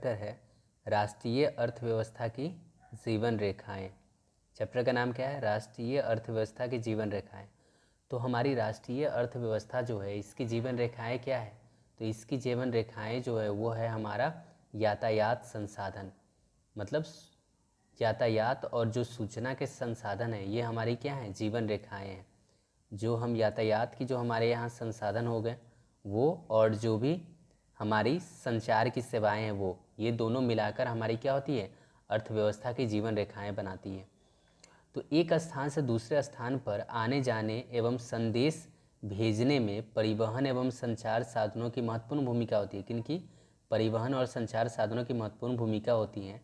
Chapter है राष्ट्रीय अर्थव्यवस्था की जीवन रेखाएं। चैप्टर का नाम क्या है? राष्ट्रीय अर्थव्यवस्था की जीवन रेखाएं। तो हमारी राष्ट्रीय अर्थव्यवस्था जो है इसकी जीवन रेखाएं क्या है? तो इसकी जीवन रेखाएं जो है वो है हमारा यातायात संसाधन, मतलब यातायात और जो सूचना के संसाधन है ये हमारी क्या है? जीवन रेखाएं हैं। जो हम यातायात की जो हमारे यहाँ संसाधन हो गए वो, और जो भी हमारी संचार की सेवाएं हैं वो, ये दोनों मिलाकर हमारी क्या होती है? अर्थव्यवस्था की जीवन रेखाएं बनाती हैं। तो एक स्थान से दूसरे स्थान पर आने जाने एवं संदेश भेजने में परिवहन एवं संचार साधनों की महत्वपूर्ण भूमिका होती है। किनकी? परिवहन और संचार साधनों की महत्वपूर्ण भूमिका होती है।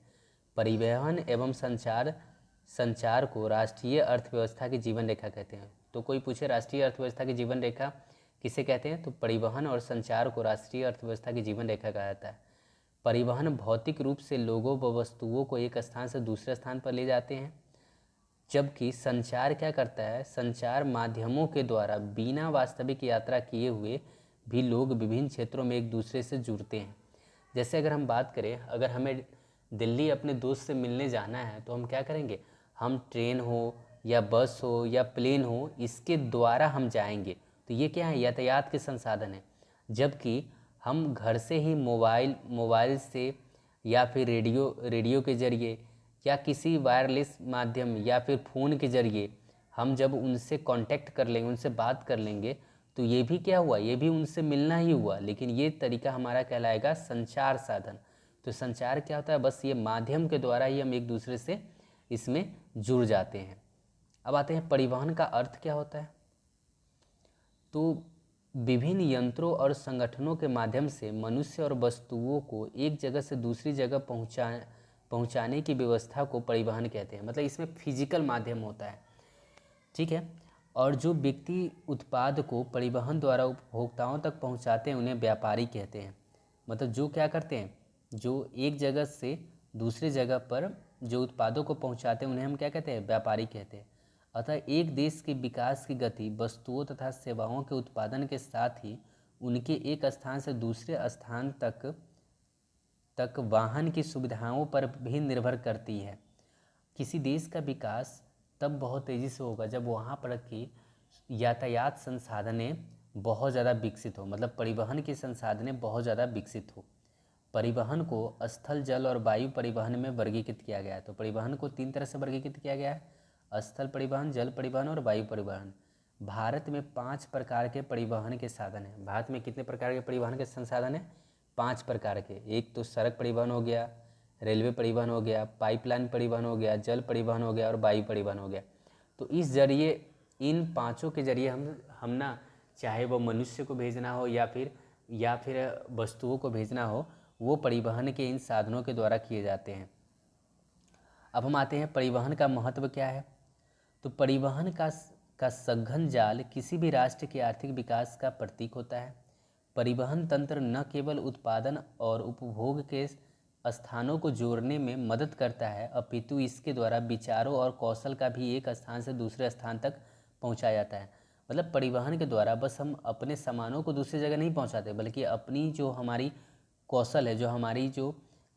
परिवहन एवं संचार को राष्ट्रीय अर्थव्यवस्था की जीवन रेखा कहते हैं। तो कोई पूछे राष्ट्रीय अर्थव्यवस्था की जीवन रेखा किसे कहते हैं? तो परिवहन और संचार को राष्ट्रीय अर्थव्यवस्था की जीवन रेखा कहा जाता है। परिवहन भौतिक रूप से लोगों व वस्तुओं को एक स्थान से दूसरे स्थान पर ले जाते हैं, जबकि संचार क्या करता है? संचार माध्यमों के द्वारा बिना वास्तविक यात्रा किए हुए भी लोग विभिन्न क्षेत्रों में एक दूसरे से जुड़ते हैं। जैसे अगर हम बात करें, अगर हमें दिल्ली अपने दोस्त से मिलने जाना है तो हम क्या करेंगे? हम ट्रेन हो या बस हो या प्लेन हो, इसके द्वारा हम जाएंगे। तो ये क्या है? यातायात के संसाधन है। जबकि हम घर से ही मोबाइल से या फिर रेडियो के ज़रिए या किसी वायरलेस माध्यम या फिर फ़ोन के ज़रिए हम जब उनसे कांटेक्ट कर लेंगे, उनसे बात कर लेंगे, तो ये भी क्या हुआ? ये भी उनसे मिलना ही हुआ। लेकिन ये तरीका हमारा कहलाएगा संचार साधन। तो संचार क्या होता है? बस ये माध्यम के द्वारा ही हम एक दूसरे से इसमें जुड़ जाते हैं। अब आते हैं परिवहन का अर्थ क्या होता है। तो विभिन्न यंत्रों और संगठनों के माध्यम से मनुष्य और वस्तुओं को एक जगह से दूसरी जगह पहुंचाने की व्यवस्था को परिवहन कहते हैं। मतलब इसमें फिजिकल माध्यम होता है, ठीक है। और जो व्यक्ति उत्पाद को परिवहन द्वारा उपभोक्ताओं तक पहुंचाते हैं उन्हें व्यापारी कहते हैं। मतलब जो क्या करते हैं, जो एक जगह से दूसरी जगह पर जो उत्पादों को पहुंचाते हैं उन्हें हम क्या कहते हैं? व्यापारी कहते हैं। अतः एक देश के विकास की गति वस्तुओं तथा सेवाओं के उत्पादन के साथ ही उनके एक स्थान से दूसरे स्थान तक वाहन की सुविधाओं पर भी निर्भर करती है। किसी देश का विकास तब बहुत तेज़ी से होगा जब वहाँ पर की यातायात संसाधनें बहुत ज़्यादा विकसित हो, मतलब परिवहन की संसाधनें बहुत ज़्यादा विकसित हो। परिवहन को स्थल, जल और वायु परिवहन में वर्गीकृत किया गया है। तो परिवहन को 3 तरह से वर्गीकृत किया गया है: स्थल परिवहन, जल परिवहन और वायु परिवहन। भारत में 5 प्रकार के परिवहन के साधन हैं। भारत में कितने प्रकार के परिवहन के संसाधन हैं? 5 प्रकार के। एक तो सड़क परिवहन हो गया, रेलवे परिवहन हो गया, पाइपलाइन परिवहन हो गया, जल परिवहन हो गया और वायु परिवहन हो गया। तो इस जरिए, इन पांचों के जरिए हम ना, चाहे वो मनुष्य को भेजना हो या फिर वस्तुओं को भेजना हो, वो परिवहन के इन साधनों के द्वारा किए जाते हैं। अब हम आते हैं परिवहन का महत्व क्या है। तो परिवहन का सघन जाल किसी भी राष्ट्र के आर्थिक विकास का प्रतीक होता है। परिवहन तंत्र न केवल उत्पादन और उपभोग के स्थानों को जोड़ने में मदद करता है, अपितु इसके द्वारा विचारों और कौशल का भी एक स्थान से दूसरे स्थान तक पहुंचाया जाता है। मतलब परिवहन के द्वारा बस हम अपने सामानों को दूसरी जगह नहीं पहुंचाते, बल्कि अपनी जो हमारी कौशल है, जो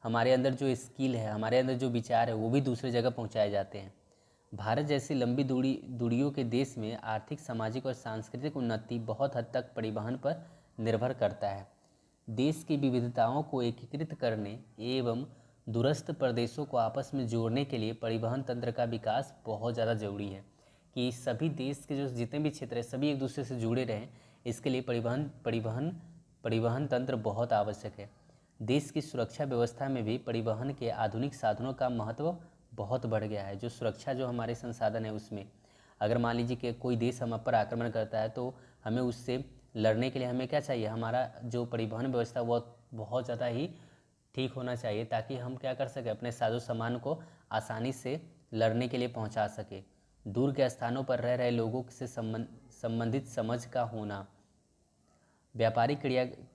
हमारे अंदर जो स्किल है, हमारे अंदर जो विचार है, वो भी दूसरी जगह पहुंचाए जाते हैं। भारत जैसी लंबी दूरियों के देश में आर्थिक, सामाजिक और सांस्कृतिक उन्नति बहुत हद तक परिवहन पर निर्भर करता है। देश की विविधताओं को एकीकृत करने एवं दूरस्थ प्रदेशों को आपस में जोड़ने के लिए परिवहन तंत्र का विकास बहुत ज़्यादा जरूरी है, कि सभी देश के जो जितने भी क्षेत्र हैं सभी एक दूसरे से जुड़े रहें। इसके लिए परिवहन तंत्र बहुत आवश्यक है। देश की सुरक्षा व्यवस्था में भी परिवहन के आधुनिक साधनों का महत्व बहुत बढ़ गया है। जो सुरक्षा, जो हमारे संसाधन है उसमें, अगर मान लीजिए कि कोई देश हम पर आक्रमण करता है तो हमें उससे लड़ने के लिए हमें क्या चाहिए? हमारा जो परिवहन व्यवस्था वो बहुत ज़्यादा ही ठीक होना चाहिए, ताकि हम क्या कर सकें? अपने साजो सामान को आसानी से लड़ने के लिए पहुंचा सके। दूर के स्थानों पर रह रहे लोगों से संबंधित समझ का होना, व्यापारिक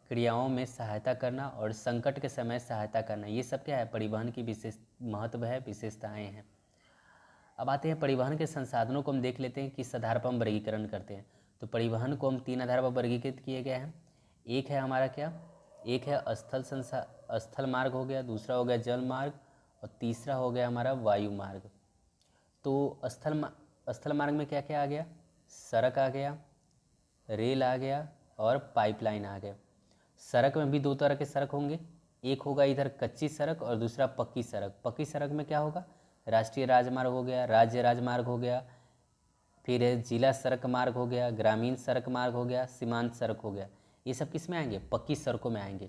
क्रियाओं में सहायता करना और संकट के समय सहायता करना, ये सब क्या है? परिवहन की विशेष महत्व है, विशेषताएं हैं। अब आते हैं परिवहन के संसाधनों को हम देख लेते हैं किस आधार पर हम वर्गीकरण करते हैं। तो परिवहन को हम 3 आधार पर वर्गीकृत किए गए हैं। एक है हमारा क्या? एक है स्थल मार्ग हो गया, दूसरा हो गया जल मार्ग और तीसरा हो गया हमारा वायु मार्ग। तो स्थल मार्ग में क्या क्या आ गया? सड़क आ गया, रेल आ गया और पाइपलाइन आ गया। सड़क में भी दो तरह के सड़क होंगे, एक होगा इधर कच्ची सड़क और दूसरा पक्की सड़क। पक्की सड़क में क्या होगा? राष्ट्रीय राजमार्ग हो गया, राज्य राजमार्ग हो गया, फिर जिला सड़क मार्ग हो गया, ग्रामीण सड़क मार्ग हो गया, सीमांत सड़क हो गया। ये सब किस में आएंगे? पक्की सड़कों में आएंगे।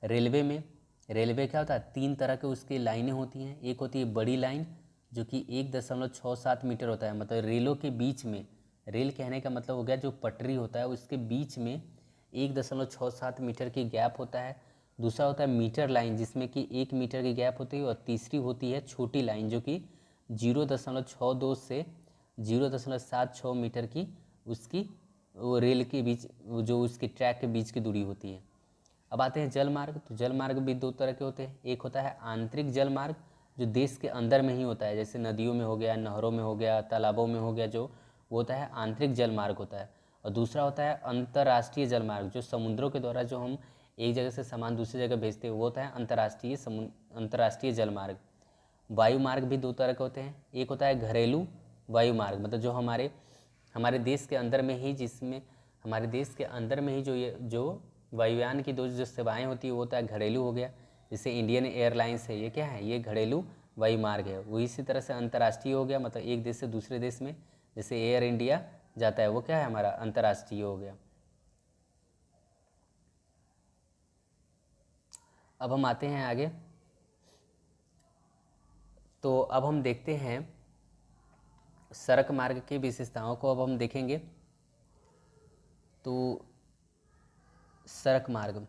रेलवे क्या होता है? 3 तरह के उसकी लाइनें होती हैं। एक होती है बड़ी लाइन जो कि 1.67 मीटर होता है, मतलब रेलों के बीच में, रेल कहने का मतलब हो गया जो पटरी होता है उसके बीच में 1.67 मीटर की गैप होता है। दूसरा होता है मीटर लाइन जिसमें कि 1 मीटर की गैप होती है, और तीसरी होती है छोटी लाइन जो कि 0.62 से 0.76 मीटर की उसकी वो रेल के बीच, जो उसके ट्रैक के बीच की दूरी होती है। अब आते हैं जल मार्ग। तो जल मार्ग भी 2 तरह के होते हैं। एक होता है आंतरिक जल मार्ग जो देश के अंदर में ही होता है, जैसे नदियों में हो गया, नहरों में हो गया, तालाबों में हो गया, जो वो होता है आंतरिक जल मार्ग होता है। और दूसरा होता है अंतर्राष्ट्रीय जल मार्ग जो समुद्रों के द्वारा जो हम एक जगह से सामान दूसरी जगह भेजते हैं, वो होता है अंतर्राष्ट्रीय जल मार्ग। वायु मार्ग भी 2 तरह के होते हैं। एक होता है घरेलू वायु मार्ग, मतलब जो हमारे देश के अंदर में ही, जिसमें हमारे देश के अंदर में ही जो वायुयान की जो सेवाएं होती है वो होता है घरेलू हो गया। जैसे इंडियन एयरलाइंस है, ये क्या है? ये घरेलू वायु मार्ग है। वो इसी तरह से अंतर्राष्ट्रीय हो गया, मतलब एक देश से दूसरे देश में जैसे एयर इंडिया जाता है, वो क्या है? हमारा अंतर्राष्ट्रीय हो गया। अब हम आते हैं आगे। तो अब हम देखते हैं सड़क मार्ग की विशेषताओं को। अब हम देखेंगे तो सड़क मार्ग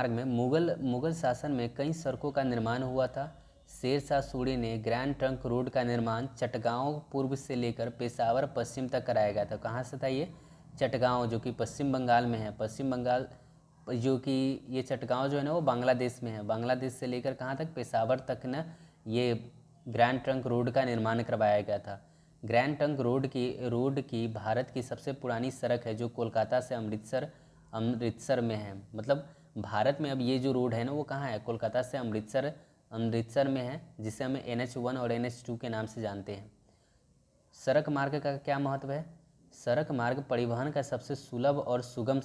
में मुगल शासन में कई सड़कों का निर्माण हुआ था। शेर शाह सूरी ने ग्रैंड ट्रंक रोड का निर्माण चटगांव पूर्व से लेकर पेशावर पश्चिम तक कराया गया था। कहाँ से था ये? चटगांव, जो कि पश्चिम बंगाल में है। पश्चिम बंगाल जो कि ये चटगांव जो है ना वो बांग्लादेश में है। बांग्लादेश से लेकर कहाँ तक? पेशावर तक ना ये ग्रैंड ट्रंक रोड का निर्माण करवाया गया था। ग्रैंड ट्रंक रोड की भारत की सबसे पुरानी सड़क है जो कोलकाता से अमृतसर में है। मतलब भारत में अब ये जो रोड है ना वो कहाँ है? कोलकाता से अमृतसर में है, जिसे हम NH1 और NH2 के नाम से जानते हैं। सड़क मार्ग का क्या महत्व है? सड़क मार्ग परिवहन का सबसे सुलभ और सुगम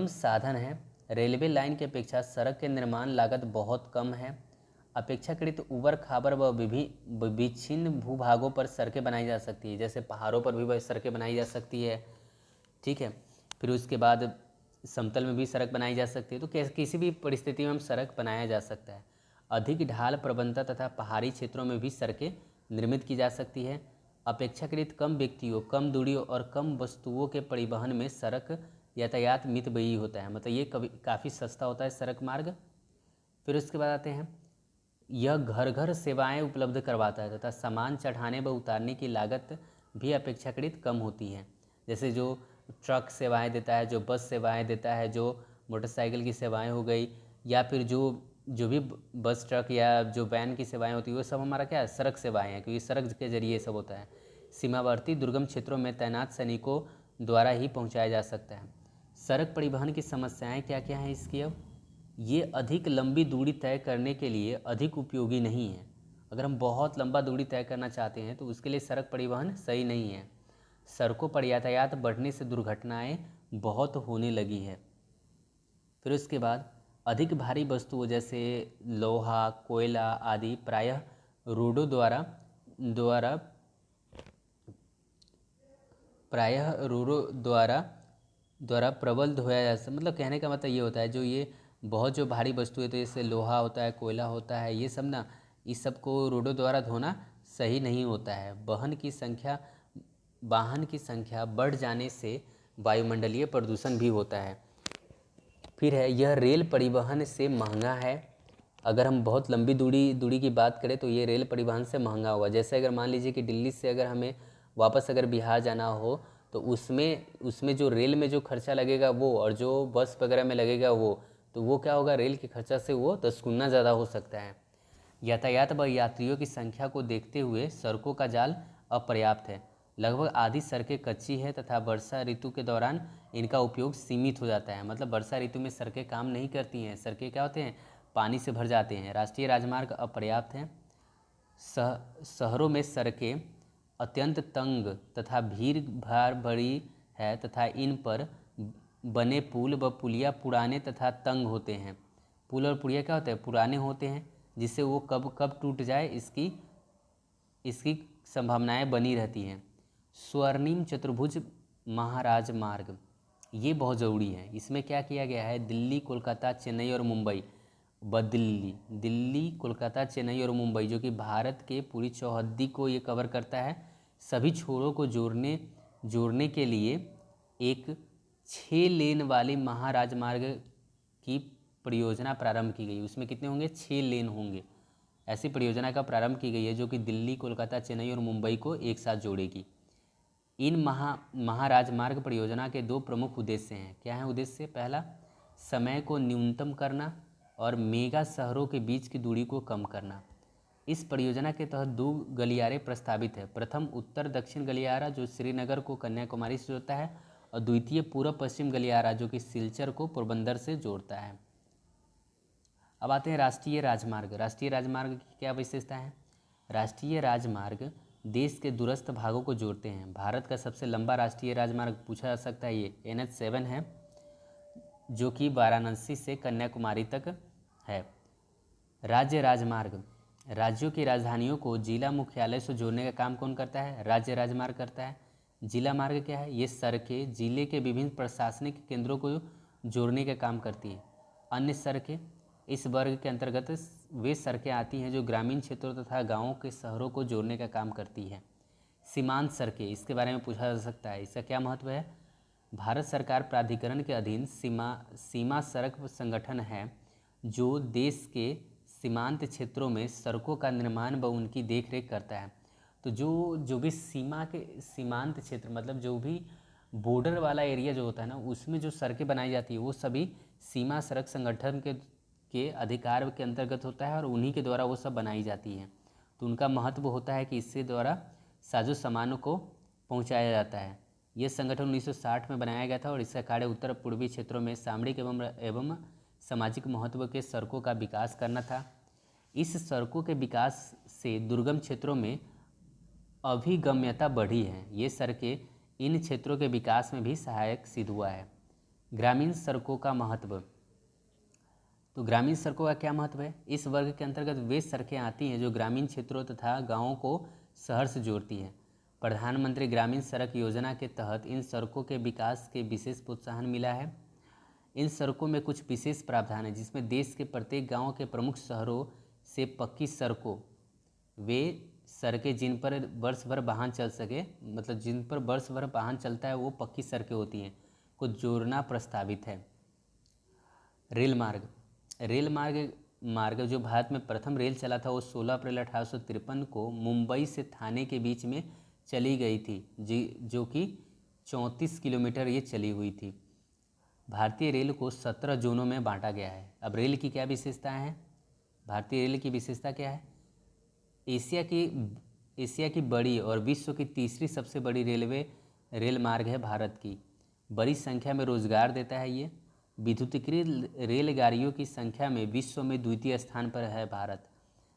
साधन है। रेलवे लाइन की अपेक्षा सड़क के निर्माण लागत बहुत कम है। अपेक्षाकृत उबड़ खाबड़ व विभिन्न भूभागों पर सड़कें बनाई जा सकती है, जैसे पहाड़ों पर भी सड़कें बनाई जा सकती है, ठीक है। फिर उसके बाद समतल में भी सड़क बनाई जा सकती है। तो किसी भी परिस्थिति में हम सड़क बनाया जा सकता है। अधिक ढाल प्रवणता तथा पहाड़ी क्षेत्रों में भी सड़कें निर्मित की जा सकती है। अपेक्षाकृत कम व्यक्तियों, कम दूरियों और कम वस्तुओं के परिवहन में सड़क यातायात मितव्ययी होता है, मतलब ये काफ़ी सस्ता होता है सड़क मार्ग। फिर उसके बाद आते हैं, यह घर घर सेवाएं उपलब्ध करवाता है तथा सामान चढ़ाने व उतारने की लागत भी अपेक्षाकृत कम होती है। जैसे जो ट्रक सेवाएं देता है, जो बस सेवाएं देता है, जो मोटरसाइकिल की सेवाएं हो गई, या फिर जो भी बस ट्रक या जो वैन की सेवाएं होती है, वो सब हमारा क्या है? सड़क सेवाएं हैं, क्योंकि सड़क के जरिए सब होता है। सीमावर्ती दुर्गम क्षेत्रों में तैनात सैनिकों द्वारा ही पहुँचाया जा सकता है। सड़क परिवहन की समस्याएँ क्या क्या हैं इसकी? अब ये अधिक लंबी दूरी तय करने के लिए अधिक उपयोगी नहीं है। अगर हम बहुत लंबा दूरी तय करना चाहते हैं तो उसके लिए सड़क परिवहन सही नहीं है। सड़कों पर यातायात बढ़ने से दुर्घटनाएं बहुत होने लगी है। फिर उसके बाद अधिक भारी वस्तुओं जैसे लोहा, कोयला आदि प्रायः रोडों द्वारा प्रबल धोया जा सकता। मतलब कहने का मतलब ये होता है, जो ये बहुत जो भारी वस्तु है, तो जैसे लोहा होता है, कोयला होता है, ये सब ना, इस सब को रोडों द्वारा धोना सही नहीं होता है। वाहन की संख्या बढ़ जाने से वायुमंडलीय प्रदूषण भी होता है। फिर है, यह रेल परिवहन से महंगा है। अगर हम बहुत लंबी दूरी की बात करें तो ये रेल परिवहन से महंगा होगा। जैसे अगर मान लीजिए कि दिल्ली से अगर हमें वापस अगर बिहार जाना हो तो उसमें जो रेल में जो खर्चा लगेगा वो, और जो बस वगैरह में लगेगा वो, तो वो क्या होगा? रेल के खर्चा से वो 10 गुना ज़्यादा हो सकता है। यातायात व यात्रियों की संख्या को देखते हुए सड़कों का जाल अपर्याप्त है। लगभग आधी सड़कें कच्ची है तथा वर्षा ऋतु के दौरान इनका उपयोग सीमित हो जाता है। मतलब वर्षा ऋतु में सड़कें काम नहीं करती हैं, सड़कें क्या होते हैं, पानी से भर जाते हैं। राष्ट्रीय राजमार्ग अपर्याप्त हैं। शहरों में सड़कें अत्यंत तंग तथा भीड़ भाड़ बड़ी है तथा इन पर बने पुल व पुलिया पुराने तथा तंग होते हैं। पुल और पुलिया क्या होते हैं, पुराने होते हैं, जिससे वो कब कब टूट जाए इसकी संभावनाएं बनी रहती हैं। स्वर्णिम चतुर्भुज महाराज मार्ग, ये बहुत ज़रूरी है। इसमें क्या किया गया है, दिल्ली, कोलकाता, चेन्नई और मुंबई दिल्ली, कोलकाता, चेन्नई और मुंबई, जो कि भारत के पूरी चौहद्दी को ये कवर करता है। सभी छोरों को जोड़ने के लिए एक 6 लेन वाली महाराजमार्ग की परियोजना प्रारंभ की गई। उसमें कितने होंगे, 6 लेन होंगे। ऐसी परियोजना का प्रारंभ की गई है जो कि दिल्ली, कोलकाता, चेन्नई और मुंबई को एक साथ जोड़ेगी। इन महाराजमार्ग परियोजना के 2 प्रमुख उद्देश्य हैं। क्या है उद्देश्य, पहला समय को न्यूनतम करना और मेगा शहरों के बीच की दूरी को कम करना। इस परियोजना के तहत 2 गलियारे प्रस्तावित है। प्रथम उत्तर दक्षिण गलियारा जो श्रीनगर को कन्याकुमारी से जोड़ता है, और द्वितीय पूर्व पश्चिम गलियारा जो कि सिलचर को पोरबंदर से जोड़ता है। अब आते हैं राष्ट्रीय राजमार्ग। राष्ट्रीय राजमार्ग की क्या विशेषता है। राष्ट्रीय राजमार्ग देश के दूरस्थ भागों को जोड़ते हैं। भारत का सबसे लंबा राष्ट्रीय राजमार्ग पूछा जा सकता है, ये NH7 है, जो कि वाराणसी से कन्याकुमारी तक है। राज्य राजमार्ग, राज्यों की राजधानियों को जिला मुख्यालय से जोड़ने का काम कौन करता है, राज्य राजमार्ग करता है। जिला मार्ग क्या है, ये सड़कें जिले के विभिन्न प्रशासनिक केंद्रों को जोड़ने का काम करती है। अन्य सड़कें, इस वर्ग के अंतर्गत वे सड़कें आती हैं जो ग्रामीण क्षेत्रों तथा गांवों के शहरों को जोड़ने का काम करती है। सीमांत सड़कें, इसके बारे में पूछा जा सकता है, इसका क्या महत्व है। भारत सरकार प्राधिकरण के अधीन सीमा सड़क संगठन है जो देश के सीमांत क्षेत्रों में सड़कों का निर्माण व उनकी देखरेख करता है। तो जो भी सीमांत क्षेत्र, मतलब जो भी बॉर्डर वाला एरिया जो होता है ना, उसमें जो सड़कें बनाई जाती है वो सभी सीमा सड़क संगठन के अधिकार के अंतर्गत होता है और उन्हीं के द्वारा वो सब बनाई जाती हैं। तो उनका महत्व होता है कि इससे द्वारा साजो सामानों को पहुंचाया जाता है। ये संगठन 1960 में बनाया गया था और इसका कार्य उत्तर पूर्वी क्षेत्रों में सामरिक एवं सामाजिक महत्व के सड़कों का विकास करना था। इस सड़कों के विकास से दुर्गम क्षेत्रों में अभिगम्यता बढ़ी है। ये सड़कें इन क्षेत्रों के विकास में भी सहायक सिद्ध हुआ है। ग्रामीण सड़कों का महत्व, तो ग्रामीण सड़कों का क्या महत्व है। इस वर्ग के अंतर्गत वे सड़कें आती हैं जो ग्रामीण क्षेत्रों तथा गांवों को शहर से जोड़ती हैं। प्रधानमंत्री ग्रामीण सड़क योजना के तहत इन सड़कों के विकास के विशेष प्रोत्साहन मिला है। इन सड़कों में कुछ विशेष प्रावधान है जिसमें देश के प्रत्येक गांव के प्रमुख शहरों से पक्की सड़कों, वे सड़कें जिन पर वर्ष भर वाहन चल सके, मतलब जिन पर वर्ष भर वाहन चलता है वो पक्की सड़कें होती हैं, को जोड़ना प्रस्तावित है। रेल मार्ग जो भारत में प्रथम रेल चला था वो 16 अप्रैल 1853 को मुंबई से थाने के बीच में चली गई थी, जो कि 34 किलोमीटर ये चली हुई थी। भारतीय रेल को 17 जोनों में बांटा गया है। अब रेल की क्या विशेषताएं हैं, भारतीय रेल की विशेषता क्या है। एशिया की बड़ी और विश्व की तीसरी सबसे बड़ी रेल मार्ग है भारत की। बड़ी संख्या में रोजगार देता है ये। विद्युतीकृत रेलगाड़ियों की संख्या में विश्व में द्वितीय स्थान पर है भारत।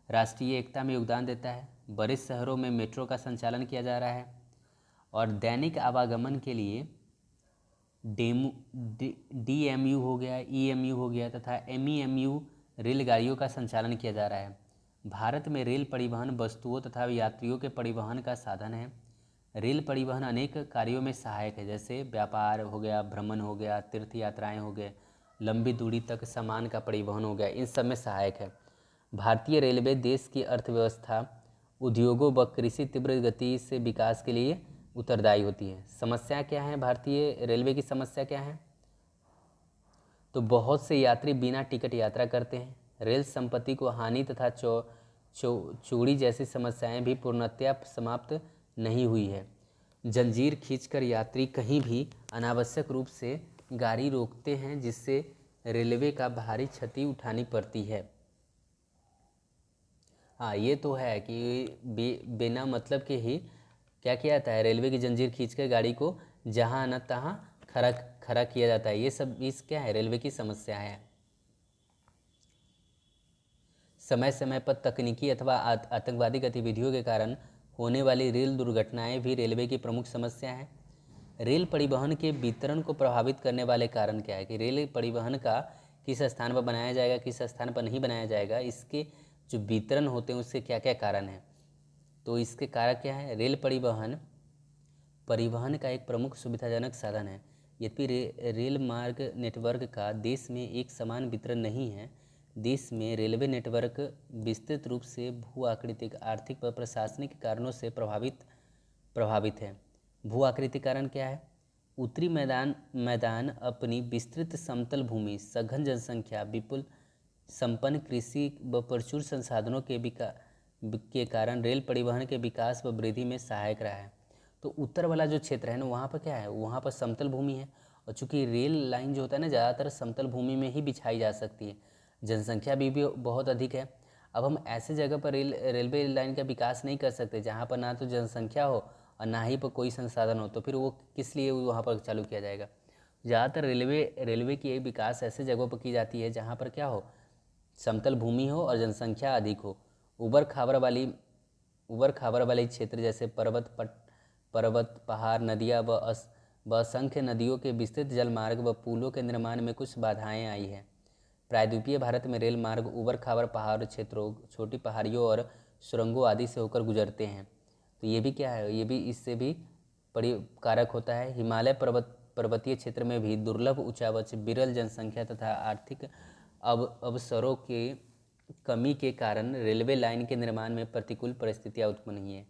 राष्ट्रीय एकता में योगदान देता है। बड़े शहरों में मेट्रो का संचालन किया जा रहा है और दैनिक आवागमन के लिए DMU हो गया, EMU हो गया तथा MEMU रेलगाड़ियों का संचालन किया जा रहा है। भारत में रेल परिवहन वस्तुओं तथा यात्रियों के परिवहन का साधन है। रेल परिवहन अनेक कार्यों में सहायक है, जैसे व्यापार हो गया, भ्रमण हो गया, तीर्थ यात्राएं हो गए, लंबी दूरी तक सामान का परिवहन हो गया, इन सब में सहायक है। भारतीय रेलवे देश की अर्थव्यवस्था, उद्योगों व कृषि तीव्र गति से विकास के लिए उत्तरदायी होती है। समस्या क्या है, भारतीय रेलवे की समस्या क्या है, तो बहुत से यात्री बिना टिकट यात्रा करते हैं। रेल संपत्ति को हानि तथा चोरी जैसी समस्याएं भी पूर्णतया समाप्त नहीं हुई है। जंजीर खींचकर यात्री कहीं भी अनावश्यक रूप से गाड़ी रोकते हैं, जिससे रेलवे का भारी क्षति उठानी पड़ती है। हाँ, ये तो है कि बिना मतलब के ही क्या किया जाता है, रेलवे की जंजीर खींचकर गाड़ी को जहाँ न तहाँ खड़ा खड़ा किया जाता है। ये सब इस क्या है, रेलवे की समस्या है। समय समय पर तकनीकी अथवा आतंकवादी गतिविधियों के कारण होने वाली रेल दुर्घटनाएं भी रेलवे की प्रमुख समस्या है। रेल परिवहन के वितरण को प्रभावित करने वाले कारण क्या है कि रेल परिवहन का किस स्थान पर बनाया जाएगा, किस स्थान पर नहीं बनाया जाएगा, इसके जो वितरण होते हैं उसके क्या क्या कारण हैं। तो इसके कारण क्या है, रेल परिवहन का एक प्रमुख सुविधाजनक साधन है। यद्यपि रेल मार्ग नेटवर्क का देश में एक समान वितरण नहीं है। देश में रेलवे नेटवर्क विस्तृत रूप से भू आकृतिक, आर्थिक व प्रशासनिक कारणों से प्रभावित है। भू आकृतिक कारण क्या है, उत्तरी मैदान अपनी विस्तृत समतल भूमि, सघन जनसंख्या, विपुल संपन्न कृषि व प्रचुर संसाधनों के कारण रेल परिवहन के विकास व वृद्धि में सहायक रहा है। तो उत्तर वाला जो क्षेत्र है ना, वहाँ पर क्या है, वहाँ पर समतल भूमि है, और चूँकि रेल लाइन जो होता है ना, ज़्यादातर समतल भूमि में ही बिछाई जा सकती है। जनसंख्या भी बहुत अधिक है। अब हम ऐसे जगह पर रेलवे लाइन का विकास नहीं कर सकते जहाँ पर ना तो जनसंख्या हो और ना ही पर कोई संसाधन हो, तो फिर वो किस लिए वहाँ पर चालू किया जाएगा। ज़्यादातर रेलवे की विकास ऐसे जगहों पर की जाती है जहाँ पर क्या हो, समतल भूमि हो और जनसंख्या अधिक हो। उबड़ खाबड़ वाली क्षेत्र जैसे पर्वत, पहाड़, नदियाँ व असंख्य नदियों के विस्तृत जलमार्ग व पुलों के निर्माण में कुछ बाधाएं आई हैं। प्रायद्वीपीय भारत में रेल मार्ग उबड़ खाबड़ पहाड़ क्षेत्रों, छोटी पहाड़ियों और सुरंगों आदि से होकर गुजरते हैं। तो ये भी क्या है, ये भी इससे भी कारक होता है। हिमालय पर्वतीय क्षेत्र में भी दुर्लभ उच्चावच, विरल जनसंख्या तथा आर्थिक अवसरों के कमी के कारण रेलवे लाइन के निर्माण में प्रतिकूल परिस्थितियां उत्पन्न हुई हैं।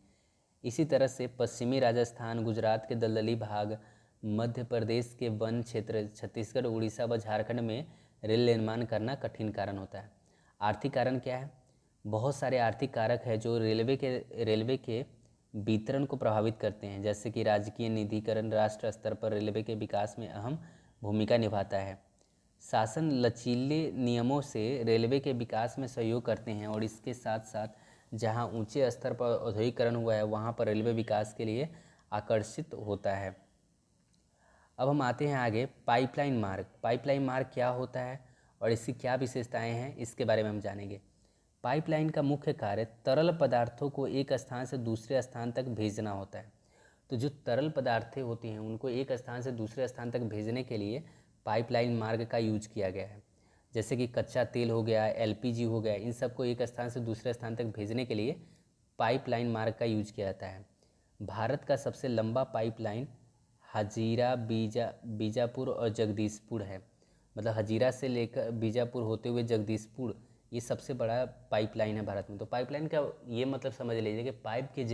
इसी तरह से पश्चिमी राजस्थान, गुजरात के दलदली भाग, मध्य प्रदेश के वन क्षेत्र, छत्तीसगढ़, उड़ीसा व झारखंड में रेल निर्माण करना कठिन कारण होता है। आर्थिक कारण क्या है, बहुत सारे आर्थिक कारक है जो रेलवे के वितरण को प्रभावित करते हैं, जैसे कि राजकीय निधिकरण राष्ट्र स्तर पर रेलवे के विकास में अहम भूमिका निभाता है। शासन लचीले नियमों से रेलवे के विकास में सहयोग करते हैं, और इसके साथ साथ जहां ऊंचे स्तर पर औद्योगिकरण हुआ है वहां पर रेलवे विकास के लिए आकर्षित होता है। अब हम आते हैं आगे, पाइपलाइन मार्ग। पाइपलाइन मार्ग क्या होता है और इसकी क्या विशेषताएं हैं, इसके बारे में हम जानेंगे। पाइपलाइन का मुख्य कार्य तरल पदार्थों को एक स्थान से दूसरे स्थान तक भेजना होता है। तो जो तरल पदार्थें होती हैं उनको एक स्थान से दूसरे स्थान तक भेजने के लिए पाइपलाइन मार्ग का यूज किया गया है। जैसे कि कच्चा तेल हो गया, एलपीजी हो गया, इन सबको एक स्थान से दूसरे स्थान तक भेजने के लिए पाइपलाइन मार्ग का यूज किया जाता है। भारत का सबसे लंबा पाइपलाइन हजीरा बीजापुर और जगदीशपुर है। मतलब हजीरा से लेकर बीजापुर होते हुए जगदीशपुर, ये सबसे बड़ा पाइपलाइन है भारत में। तो पाइपलाइन का ये मतलब समझ लीजिए कि पाइप के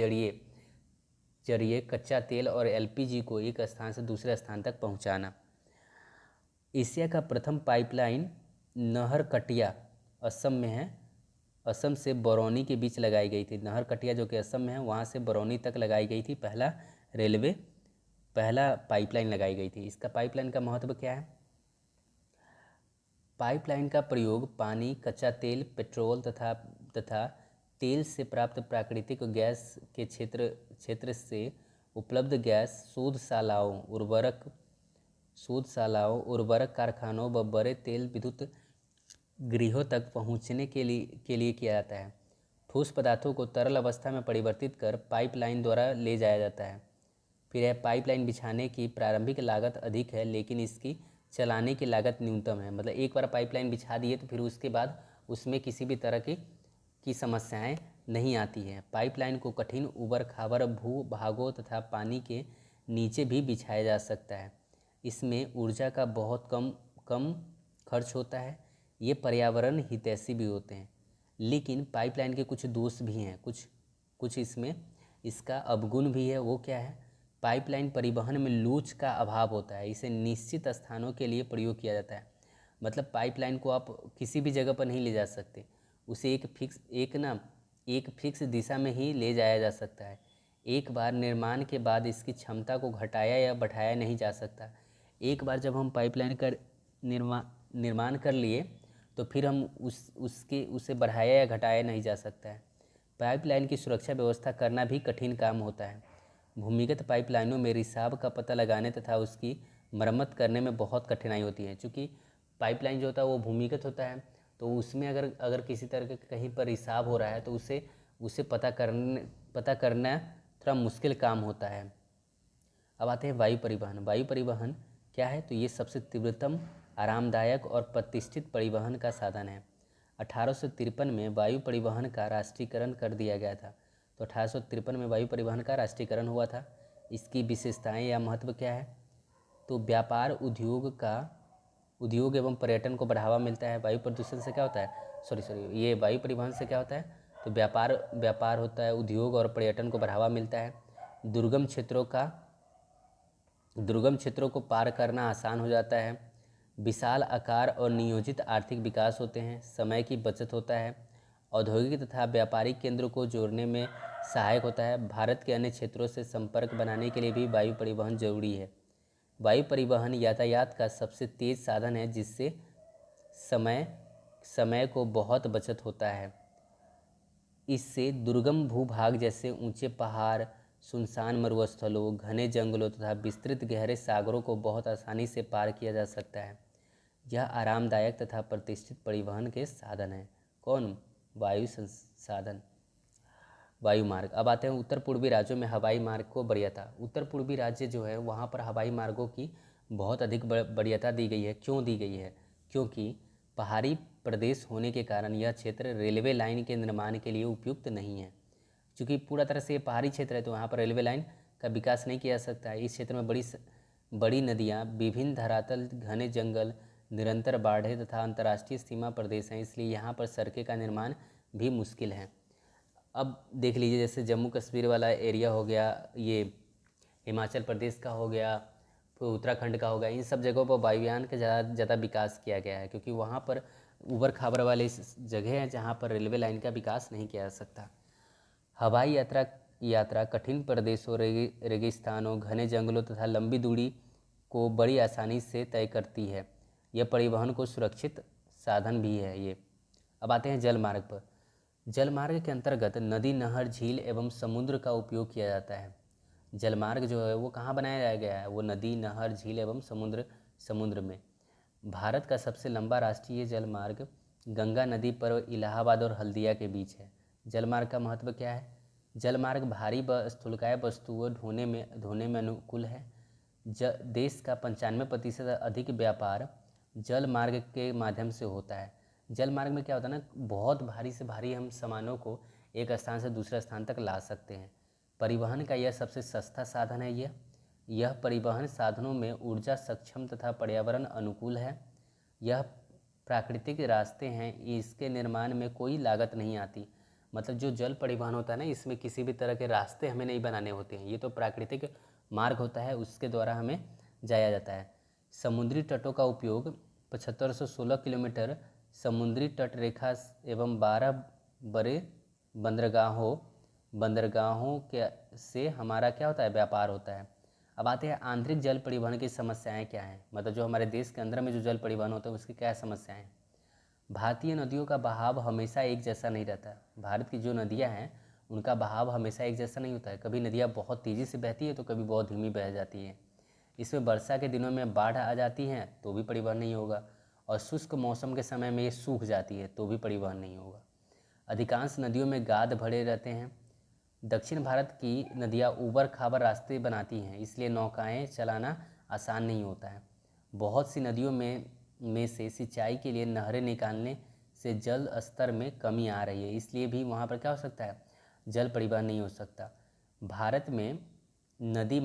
जरिए कच्चा तेल और एलपीजी को एक स्थान से दूसरे स्थान तक पहुंचाना। एशिया का प्रथम पाइपलाइन नहरकटिया असम में है। असम से बरौनी के बीच लगाई गई थी। नहरकटिया जो कि असम में है, वहाँ से बरौनी तक लगाई गई थी। पहला पाइपलाइन लगाई गई थी। इसका पाइपलाइन का महत्व क्या है, पाइपलाइन का प्रयोग पानी, कच्चा तेल, पेट्रोल तथा तेल से प्राप्त प्राकृतिक गैस के क्षेत्र से उपलब्ध गैस, शोधशालाओं, उर्वरक कारखानों व बड़े तेल विद्युत गृहों तक पहुंचने के लिए किया जाता है। ठोस पदार्थों को तरल अवस्था में परिवर्तित कर पाइपलाइन द्वारा ले जाया जाता है। फिर यह पाइपलाइन बिछाने की प्रारंभिक लागत अधिक है, लेकिन इसकी चलाने की लागत न्यूनतम है। मतलब एक बार पाइपलाइन बिछा दिए तो फिर उसके बाद उसमें किसी भी तरह की समस्याएं नहीं आती हैं। पाइपलाइन को कठिन, ऊबड़ खाबड़ भू भागों तथा पानी के नीचे भी बिछाया जा सकता है। इसमें ऊर्जा का बहुत कम खर्च होता है। ये पर्यावरण हितैषी भी होते हैं। लेकिन पाइपलाइन के कुछ दोष भी हैं, कुछ इसमें इसका अवगुण भी है। वो क्या है, पाइपलाइन परिवहन में लोच का अभाव होता है। इसे निश्चित स्थानों के लिए प्रयोग किया जाता है। मतलब पाइपलाइन को आप किसी भी जगह पर नहीं ले जा सकते, उसे एक फिक्स दिशा में ही ले जाया जा सकता है। एक बार निर्माण के बाद इसकी क्षमता को घटाया या बढ़ाया नहीं जा सकता। एक बार जब हम पाइपलाइन का निर्माण कर लिए तो फिर हम उसे बढ़ाया या घटाया नहीं जा सकता है। पाइपलाइन की सुरक्षा व्यवस्था करना भी कठिन काम होता है। भूमिगत पाइपलाइनों में रिसाव का पता लगाने तथा उसकी मरम्मत करने में बहुत कठिनाई होती है। चूँकि पाइपलाइन जो होता है वो भूमिगत होता है, तो उसमें अगर अगर किसी तरह का कहीं पर रिसाव हो रहा है तो उसे उसे पता करना थोड़ा मुश्किल काम होता है। अब आते हैं वायु परिवहन। वायु परिवहन क्या है? तो ये सबसे तीव्रतम, आरामदायक और प्रतिष्ठित परिवहन का साधन है। 1853 में वायु परिवहन का राष्ट्रीयकरण कर दिया गया था। तो 1853 में वायु परिवहन का राष्ट्रीयकरण हुआ था। इसकी विशेषताएं या महत्व क्या है? तो व्यापार, उद्योग एवं पर्यटन को बढ़ावा मिलता है। वायु प्रदूषण से क्या होता है, ये वायु परिवहन से क्या होता है? तो व्यापार होता है, उद्योग और पर्यटन को बढ़ावा मिलता है। दुर्गम क्षेत्रों को पार करना आसान हो जाता है। विशाल आकार और नियोजित आर्थिक विकास होते हैं। समय की बचत होता है। औद्योगिक तथा व्यापारिक केंद्रों को जोड़ने में सहायक होता है। भारत के अन्य क्षेत्रों से संपर्क बनाने के लिए भी वायु परिवहन जरूरी है। वायु परिवहन यातायात का सबसे तेज साधन है, जिससे समय को बहुत बचत होता है। इससे दुर्गम भूभाग जैसे ऊंचे पहाड़, सुनसान मरुस्थलों, घने जंगलों तथा विस्तृत गहरे सागरों को बहुत आसानी से पार किया जा सकता है। यह आरामदायक तथा प्रतिष्ठित परिवहन के साधन हैं। कौन? वायु संसाधन, वायु मार्ग। अब आते हैं उत्तर पूर्वी राज्यों में हवाई मार्ग को वरीयता। उत्तर पूर्वी राज्य जो है वहाँ पर हवाई मार्गों की बहुत अधिक वरीयता दी गई है। क्यों दी गई है? क्योंकि पहाड़ी प्रदेश होने के कारण यह क्षेत्र रेलवे लाइन के निर्माण के लिए उपयुक्त नहीं है। क्योंकि पूरा तरह से ये पहाड़ी क्षेत्र है तो वहाँ पर रेलवे लाइन का विकास नहीं किया जा सकता है। इस क्षेत्र में बड़ी नदियाँ, विभिन्न धरातल, घने जंगल, निरंतर बाढ़ें तथा अंतर्राष्ट्रीय सीमा प्रदेश हैं, इसलिए यहाँ पर सड़कें का निर्माण भी मुश्किल है। अब देख लीजिए, जैसे जम्मू कश्मीर वाला एरिया हो गया, ये हिमाचल प्रदेश का हो गया, फिर उत्तराखंड का हो गया, इन सब जगहों पर वायुयान का ज़्यादा विकास किया गया है, क्योंकि वहाँ पर ऊबड़ खाबड़ वाले जगह हैं जहाँ पर रेलवे लाइन का विकास नहीं किया जा सकता। हवाई यात्रा कठिन प्रदेशों, रेगिस्तानों, घने जंगलों तथा लंबी दूरी को बड़ी आसानी से तय करती है। यह परिवहन को सुरक्षित साधन भी है ये। अब आते हैं जल मार्ग पर। जल मार्ग के अंतर्गत नदी, नहर, झील एवं समुद्र का उपयोग किया जाता है। जल मार्ग जो है वो कहाँ बनाया गया है? वो नदी, नहर, झील एवं समुद्र में। भारत का सबसे लंबा राष्ट्रीय जल मार्ग गंगा नदी पर इलाहाबाद और हल्दिया के बीच है। जल मार्ग का महत्व क्या है? जल मार्ग भारी व स्थूलकाय वस्तुओं ढोने में अनुकूल है। देश का 95% अधिक व्यापार जल मार्ग के माध्यम से होता है। जल मार्ग में क्या होता है ना, बहुत भारी से भारी हम सामानों को एक स्थान से दूसरे स्थान तक ला सकते हैं। परिवहन का यह सबसे सस्ता साधन है। यह परिवहन साधनों में ऊर्जा सक्षम तथा पर्यावरण अनुकूल है। यह प्राकृतिक रास्ते हैं, इसके निर्माण में कोई लागत नहीं आती। मतलब जो जल परिवहन होता है ना, इसमें किसी भी तरह के रास्ते हमें नहीं बनाने होते हैं। ये तो प्राकृतिक मार्ग होता है, उसके द्वारा हमें जाया जाता है। समुद्री तटों का उपयोग 7516 किलोमीटर समुद्री तट रेखा एवं 12 बड़े बंदरगाहों के से हमारा क्या होता है? व्यापार होता है। अब आते हैं आंतरिक जल परिवहन की समस्याएं क्या हैं। मतलब जो हमारे देश के अंदर में जो जल परिवहन होता है उसकी क्या समस्याएं हैं? भारतीय नदियों का बहाव हमेशा एक जैसा नहीं रहता। भारत की जो नदियाँ हैं उनका बहाव हमेशा एक जैसा नहीं होता है। कभी नदियाँ बहुत तेज़ी से बहती है तो कभी बहुत धीमी बह जाती हैं। इसमें वर्षा के दिनों में बाढ़ आ जाती हैं तो भी परिवहन नहीं होगा, और शुष्क मौसम के समय में ये सूख जाती है तो भी परिवहन नहीं होगा। अधिकांश नदियों में गाद भरे रहते हैं। दक्षिण भारत की नदियाँ ऊबड़ खाबड़ रास्ते बनाती हैं, इसलिए नौकाएं चलाना आसान नहीं होता है। बहुत सी नदियों में से सिंचाई के लिए नहरें निकालने से जल स्तर में कमी आ रही है, इसलिए भी वहाँ पर क्या हो सकता है? जल परिवहन नहीं हो सकता। भारत में नदी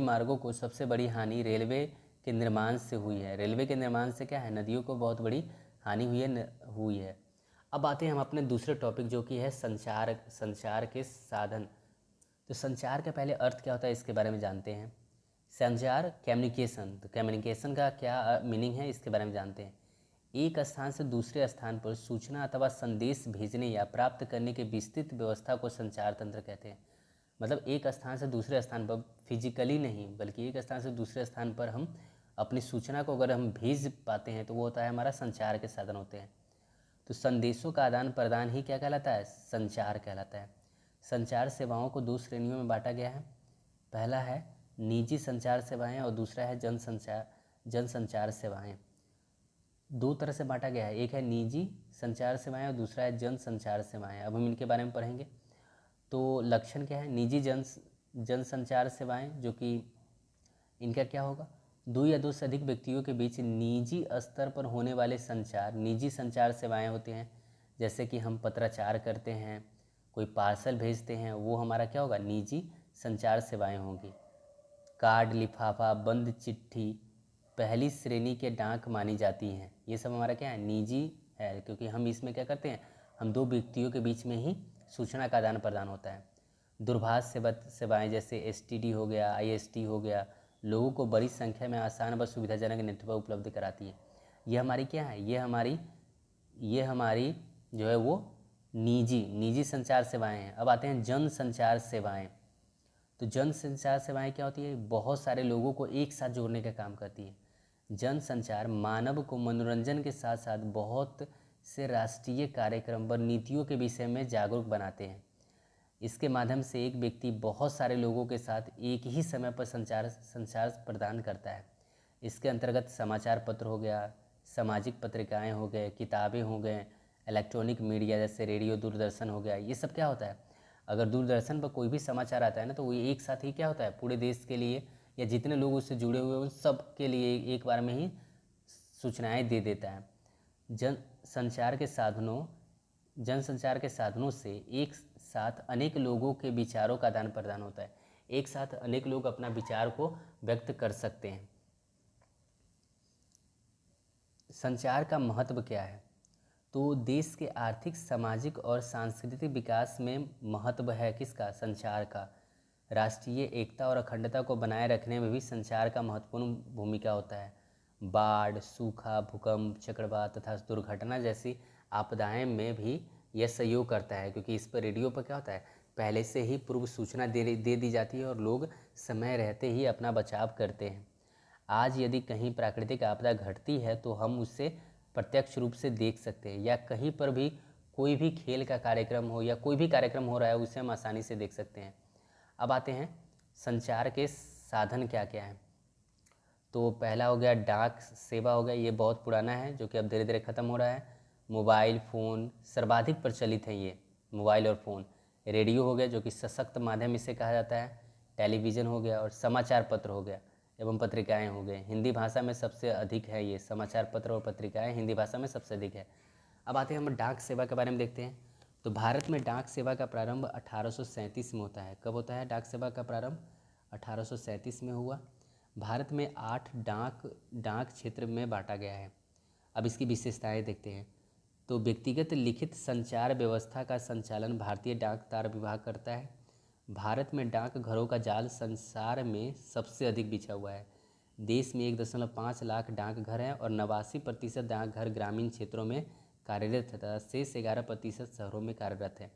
मार्गों को सबसे बड़ी हानि रेलवे के निर्माण से हुई है। रेलवे के निर्माण से क्या है? नदियों को बहुत बड़ी हानि हुई है। अब आते हैं हम अपने दूसरे टॉपिक, जो कि है संचार के साधन। तो संचार का पहले अर्थ क्या होता है इसके बारे में जानते हैं। संचार, कम्युनिकेशन। तो कम्युनिकेशन का क्या मीनिंग है इसके बारे में जानते हैं। एक स्थान से दूसरे स्थान पर सूचना अथवा संदेश भेजने या प्राप्त करने की विस्तृत व्यवस्था को संचार तंत्र कहते हैं। मतलब एक स्थान से दूसरे स्थान पर फिजिकली नहीं, बल्कि एक स्थान से दूसरे स्थान पर हम अपनी सूचना को अगर हम भेज पाते हैं तो वो होता है हमारा संचार के साधन होते हैं। तो संदेशों का आदान प्रदान ही क्या कहलाता है? संचार कहलाता है। संचार सेवाओं को दो श्रेणियों में बांटा गया है। पहला है निजी संचार सेवाएं और दूसरा है जनसंचार सेवाएं। दो तरह से बांटा गया है, एक है निजी संचार सेवाएं और दूसरा है जनसंचार सेवाएं। अब हम इनके बारे में पढ़ेंगे। तो लक्षण क्या है? निजी जनसंचार सेवाएं, जो कि इनका क्या होगा? दो या दो से अधिक व्यक्तियों के बीच निजी स्तर पर होने वाले संचार निजी संचार सेवाएं होते हैं। जैसे कि हम पत्राचार करते हैं, कोई पार्सल भेजते हैं, वो हमारा क्या होगा? निजी संचार सेवाएं होंगी। कार्ड, लिफाफा, बंद चिट्ठी पहली श्रेणी के डाक मानी जाती हैं। ये सब हमारा क्या है? निजी है, क्योंकि हम इसमें क्या करते हैं? हम दो व्यक्तियों के बीच में ही सूचना का आदान प्रदान होता है। दूरभाष सेवाएं जैसे एसटीडी हो गया, आईएसटी हो गया, लोगों को बड़ी संख्या में आसान व सुविधाजनक नेटवर्क उपलब्ध कराती है। ये हमारी क्या है? ये हमारी जो है वो निजी संचार सेवाएं हैं। अब आते हैं जन संचार सेवाएं। तो जन संचार सेवाएं क्या होती है? बहुत सारे लोगों को एक साथ जोड़ने का काम करती है। जन संचार मानव को मनोरंजन के साथ साथ बहुत से राष्ट्रीय कार्यक्रम व नीतियों के विषय में जागरूक बनाते हैं। इसके माध्यम से एक व्यक्ति बहुत सारे लोगों के साथ एक ही समय पर संचार प्रदान करता है। इसके अंतर्गत समाचार पत्र हो गया, सामाजिक पत्रिकाएं हो गए, किताबें हो गए, इलेक्ट्रॉनिक मीडिया जैसे रेडियो, दूरदर्शन हो गया। ये सब क्या होता है? अगर दूरदर्शन पर कोई भी समाचार आता है ना, तो वो एक साथ ही क्या होता है? पूरे देश के लिए या जितने लोग उससे जुड़े हुए हैं उन सब के लिए एक बार में ही सूचनाएं दे देता है। जनसंचार के साधनों से एक साथ अनेक लोगों के विचारों का आदान प्रदान होता है। एक साथ अनेक लोग अपना विचार को व्यक्त कर सकते हैं। संचार का महत्व क्या है? तो देश के आर्थिक, सामाजिक और सांस्कृतिक विकास में महत्व है किसका? संचार का। राष्ट्रीय एकता और अखंडता को बनाए रखने में भी संचार का महत्वपूर्ण भूमिका होता है। बाढ़, सूखा, भूकंप, चक्रवात तथा दुर्घटना जैसी आपदाएं में भी यह सहयोग करता है, क्योंकि इस पर रेडियो पर क्या होता है? पहले से ही पूर्व सूचना दे दी जाती है और लोग समय रहते ही अपना बचाव करते हैं। आज यदि कहीं प्राकृतिक आपदा घटती है तो हम उससे प्रत्यक्ष रूप से देख सकते हैं, या कहीं पर भी कोई भी खेल का कार्यक्रम हो या कोई भी कार्यक्रम हो रहा है उसे हम आसानी से देख सकते हैं। अब आते हैं संचार के साधन क्या क्या हैं। तो पहला हो गया डाक सेवा हो गया, ये बहुत पुराना है जो कि अब धीरे धीरे ख़त्म हो रहा है। मोबाइल फ़ोन सर्वाधिक प्रचलित हैं, ये मोबाइल और फ़ोन। रेडियो हो गया जो कि सशक्त माध्यम इसे कहा जाता है। टेलीविज़न हो गया और समाचार पत्र हो गया एवं पत्रिकाएं हो गए। हिंदी भाषा में सबसे अधिक है ये समाचार पत्र और पत्रिकाएं हिंदी भाषा में सबसे अधिक है। अब आते हैं हम डाक सेवा के बारे में देखते हैं। तो भारत में डाक सेवा का प्रारंभ 1837 में होता है। कब होता है डाक सेवा का प्रारंभ? 1837 में हुआ। भारत में 8 डाक क्षेत्र में बांटा गया है। अब इसकी विशेषताएं देखते हैं। तो व्यक्तिगत लिखित संचार व्यवस्था का संचालन भारतीय डाक तार विभाग करता है। भारत में डाकघरों का जाल संसार में सबसे अधिक बिछा हुआ है। देश में 1.5 लाख डाकघर हैं और 89% डाकघर ग्रामीण क्षेत्रों में कार्यरत है तथा शेष 11% शहरों में कार्यरत है।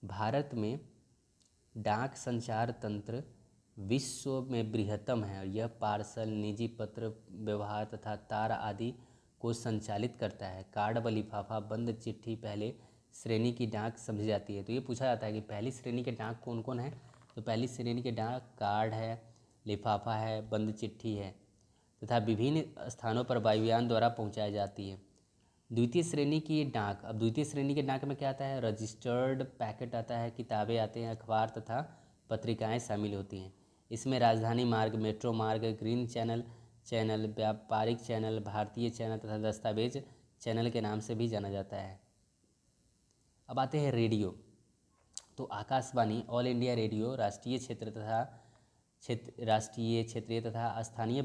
भारत में डाक संचार तंत्र विश्व में बृहत्तम है और यह पार्सल, निजी पत्र व्यवहार तथा तार आदि को संचालित करता है। कार्ड व लिफाफा, बंद चिट्ठी पहले श्रेणी की डाक समझी जाती है। तो ये पूछा जाता है कि पहली श्रेणी के डाक कौन कौन है? तो पहली श्रेणी के डाक कार्ड है, लिफाफा है, बंद चिट्ठी है तथा विभिन्न स्थानों पर वायुयान द्वारा पहुंचाई जाती है। द्वितीय श्रेणी की डाक, अब द्वितीय श्रेणी के डाक में क्या आता है? रजिस्टर्ड पैकेट आता है, किताबें आते हैं, अखबार तथा पत्रिकाएं शामिल होती हैं। इसमें राजधानी मार्ग, मेट्रो मार्ग, ग्रीन चैनल, व्यापारिक चैनल, भारतीय चैनल तथा दस्तावेज चैनल के नाम से भी जाना जाता है। अब आते हैं रेडियो। तो आकाशवाणी, ऑल इंडिया रेडियो राष्ट्रीय, क्षेत्रीय तथा स्थानीय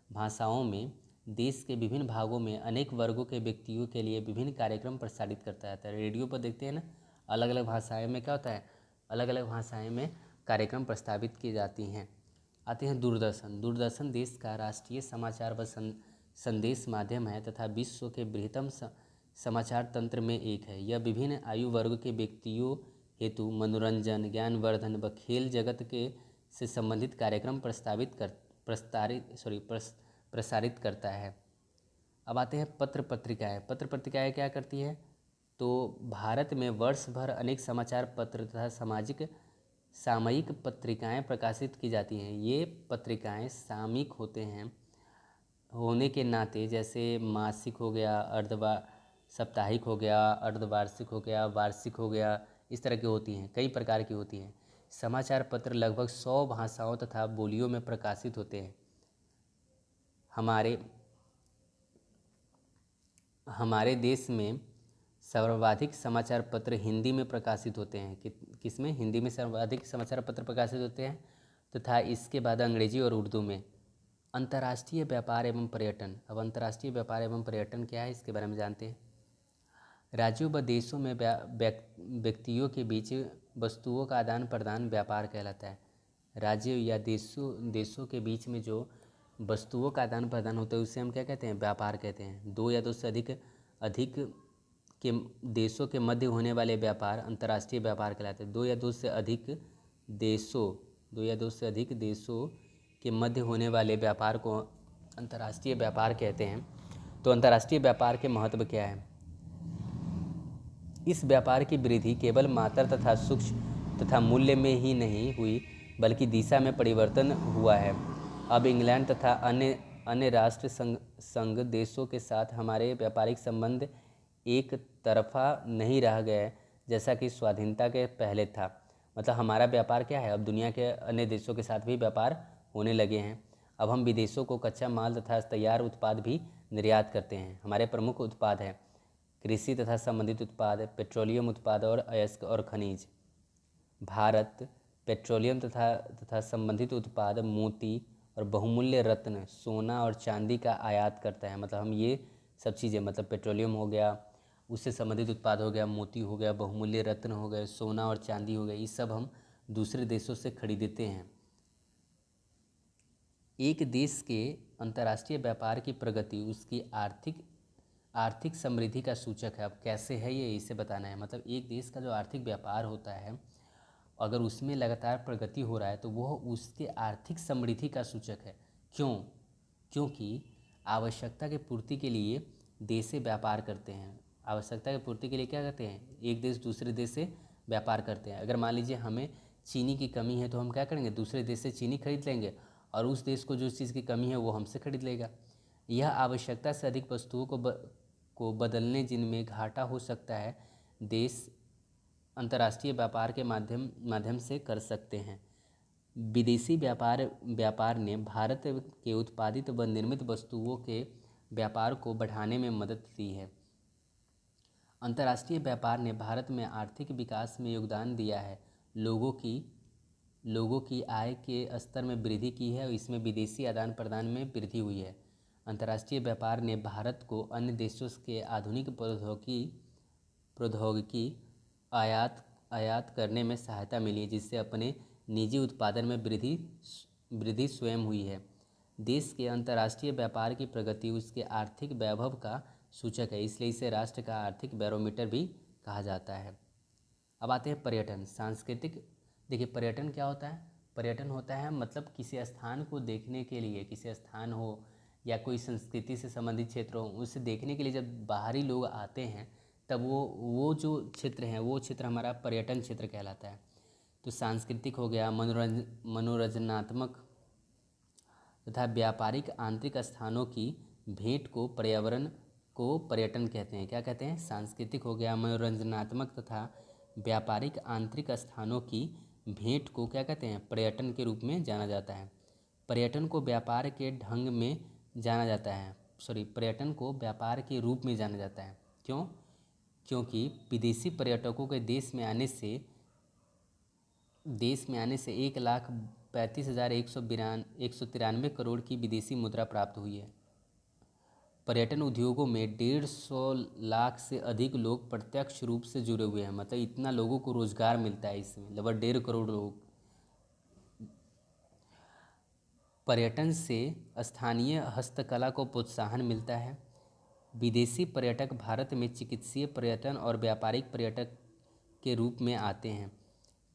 भाषाओं में देश के विभिन्न भागों में अनेक वर्गों के व्यक्तियों के लिए विभिन्न कार्यक्रम प्रसारित करता है। तो रेडियो पर देखते हैं ना, अलग अलग भाषाएं में क्या होता है? अलग अलग भाषाएं में कार्यक्रम प्रस्तावित की जाती हैं। आते हैं दूरदर्शन। दूरदर्शन देश का राष्ट्रीय समाचार व संदेश माध्यम है तथा विश्व के बृहत्तम समाचार तंत्र में एक है। यह विभिन्न आयु वर्ग के व्यक्तियों हेतु मनोरंजन, ज्ञानवर्धन व खेल जगत के से संबंधित कार्यक्रम प्रसारित करता है। अब आते हैं पत्र पत्रिकाएं। पत्र पत्रिकाएं क्या करती है? तो भारत में वर्ष भर अनेक समाचार पत्र तथा सामयिक पत्रिकाएं प्रकाशित की जाती हैं। ये पत्रिकाएं सामयिक होते हैं होने के नाते, जैसे मासिक हो गया, साप्ताहिक हो गया, अर्धवार्षिक हो गया, वार्षिक हो गया, इस तरह की होती हैं, कई प्रकार की होती हैं। समाचार पत्र लगभग 100 भाषाओं तथा बोलियों में प्रकाशित होते हैं। हमारे देश में सर्वाधिक समाचार पत्र हिंदी में प्रकाशित होते हैं। किसमें? हिंदी में सर्वाधिक समाचार पत्र प्रकाशित होते हैं, तथा इसके बाद अंग्रेजी और उर्दू में। अंतर्राष्ट्रीय व्यापार एवं पर्यटन। अब अंतर्राष्ट्रीय व्यापार एवं पर्यटन क्या है, इसके बारे में जानते हैं। राज्यों व देशों में व्यक्तियों के बीच वस्तुओं का आदान प्रदान व्यापार कहलाता है। राज्यों या देशों के बीच में जो वस्तुओं का आदान प्रदान होता है उसे हम क्या कहते हैं? व्यापार कहते हैं। दो या दो से अधिक के देशों के मध्य होने वाले व्यापार अंतर्राष्ट्रीय व्यापार कहलाते हैं। दो या दो से अधिक देशों के मध्य होने वाले व्यापार को अंतर्राष्ट्रीय व्यापार कहते हैं। तो अंतर्राष्ट्रीय व्यापार के महत्व क्या है? इस व्यापार की वृद्धि केवल मात्रा तथा सूक्ष्म तथा मूल्य में ही नहीं हुई, बल्कि दिशा में परिवर्तन हुआ है। अब इंग्लैंड तथा अन्य राष्ट्र संघ देशों के साथ हमारे व्यापारिक संबंध एक तरफा नहीं रह गए, जैसा कि स्वाधीनता के पहले था। मतलब हमारा व्यापार क्या है? अब दुनिया के अन्य देशों के साथ भी व्यापार होने लगे हैं। अब हम विदेशों को कच्चा माल तथा तैयार उत्पाद भी निर्यात करते हैं। हमारे प्रमुख उत्पाद हैं कृषि तथा संबंधित उत्पाद, पेट्रोलियम उत्पाद और अयस्क और खनिज। भारत पेट्रोलियम तथा संबंधित उत्पाद, मोती और बहुमूल्य रत्न, सोना और चांदी का आयात करता है। मतलब हम ये सब चीज़ें, मतलब पेट्रोलियम हो गया, उससे संबंधित उत्पाद हो गया, मोती हो गया, बहुमूल्य रत्न हो गए, सोना और चांदी हो गए, ये सब हम दूसरे देशों से खरीदते हैं। एक देश के अंतर्राष्ट्रीय व्यापार की प्रगति उसकी आर्थिक समृद्धि का सूचक है। अब कैसे है ये, इसे बताना है। मतलब एक देश का जो आर्थिक व्यापार होता है, अगर उसमें लगातार प्रगति हो रहा है तो वह उसके आर्थिक समृद्धि का सूचक है। क्यों? क्योंकि आवश्यकता की पूर्ति के लिए देश से व्यापार करते हैं। आवश्यकता की पूर्ति के लिए क्या करते हैं? एक देश दूसरे देश से व्यापार करते हैं। अगर मान लीजिए हमें चीनी की कमी है तो हम क्या करेंगे? दूसरे देश से चीनी खरीद लेंगे, और उस देश को जो चीज़ की कमी है वो हमसे खरीद लेगा। यह आवश्यकता से अधिक वस्तुओं को बदलने जिनमें घाटा हो सकता है, देश अंतर्राष्ट्रीय व्यापार के माध्यम से कर सकते हैं। विदेशी व्यापार ने भारत के उत्पादित व निर्मित वस्तुओं के व्यापार को बढ़ाने में मदद दी है। अंतर्राष्ट्रीय व्यापार ने भारत में आर्थिक विकास में योगदान दिया है। लोगों की आय के स्तर में वृद्धि की है और इसमें विदेशी आदान प्रदान में वृद्धि हुई है। अंतर्राष्ट्रीय व्यापार ने भारत को अन्य देशों के आधुनिक प्रौद्योगिकी आयात करने में सहायता मिली है, जिससे अपने निजी उत्पादन में वृद्धि स्वयं हुई है। देश के अंतर्राष्ट्रीय व्यापार की प्रगति उसके आर्थिक वैभव का सूचक है, इसलिए इसे राष्ट्र का आर्थिक बैरोमीटर भी कहा जाता है। अब आते हैं पर्यटन, सांस्कृतिक। देखिए पर्यटन क्या होता है? पर्यटन होता है मतलब किसी स्थान को देखने के लिए, किसी स्थान हो या कोई संस्कृति से संबंधित क्षेत्र हो, उसे देखने के लिए जब बाहरी लोग आते हैं तब वो जो क्षेत्र है वो क्षेत्र हमारा पर्यटन क्षेत्र कहलाता है। तो सांस्कृतिक हो गया, मनोरंजनात्मक तथा व्यापारिक आंतरिक स्थानों की भेंट को पर्यटन कहते हैं। क्या कहते हैं? सांस्कृतिक हो गया, मनोरंजनात्मक तथा व्यापारिक आंतरिक स्थानों की भेंट को क्या कहते हैं? पर्यटन के रूप में जाना जाता है। पर्यटन को व्यापार के ढंग में जाना जाता है, पर्यटन को व्यापार के रूप में जाना जाता है। क्यों? क्योंकि विदेशी पर्यटकों के देश में आने से 1,35,193 करोड़ की विदेशी मुद्रा प्राप्त हुई है। पर्यटन उद्योगों में 150 लाख से अधिक लोग प्रत्यक्ष रूप से जुड़े हुए हैं। मतलब इतना लोगों को रोजगार मिलता है इसमें, लगभग 1.5 करोड़ लोग। पर्यटन से स्थानीय हस्तकला को प्रोत्साहन मिलता है। विदेशी पर्यटक भारत में चिकित्सीय पर्यटन और व्यापारिक पर्यटक के रूप में आते हैं।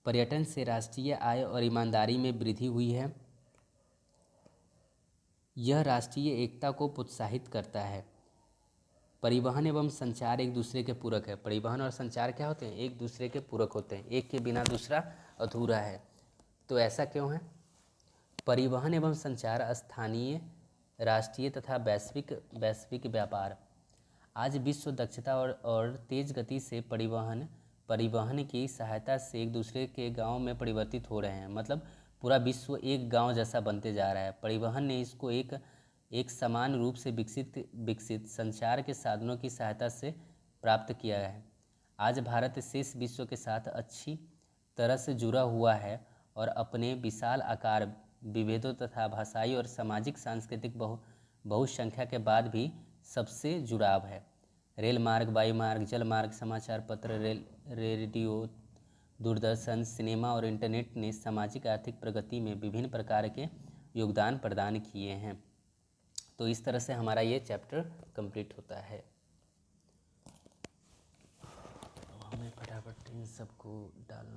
पर्यटन से राष्ट्रीय आय और ईमानदारी में वृद्धि हुई है। यह राष्ट्रीय एकता को प्रोत्साहित करता है। परिवहन एवं संचार एक दूसरे के पूरक है। परिवहन और संचार क्या होते हैं? एक दूसरे के पूरक होते हैं, एक के बिना दूसरा अधूरा है। तो ऐसा क्यों है? परिवहन एवं संचार स्थानीय, राष्ट्रीय तथा वैश्विक व्यापार। आज विश्व दक्षता और तेज गति से परिवहन की सहायता से एक दूसरे के गांव में परिवर्तित हो रहे हैं। मतलब पूरा विश्व एक गांव जैसा बनते जा रहा है। परिवहन ने इसको एक समान रूप से विकसित संचार के साधनों की सहायता से प्राप्त किया है। आज भारत शेष विश्व के साथ अच्छी तरह से जुड़ा हुआ है और अपने विशाल आकार, विभेदों तथा भाषाई और सामाजिक सांस्कृतिक बहुसंख्या के बाद भी सबसे जुड़ाव है। रेल मार्ग, वायु मार्ग, जल मार्ग, समाचार पत्र, रेडियो, दूरदर्शन, सिनेमा और इंटरनेट ने सामाजिक आर्थिक प्रगति में विभिन्न प्रकार के योगदान प्रदान किए हैं। तो इस तरह से हमारा ये चैप्टर कंप्लीट होता है। हमें फटाफट इन सबको डालना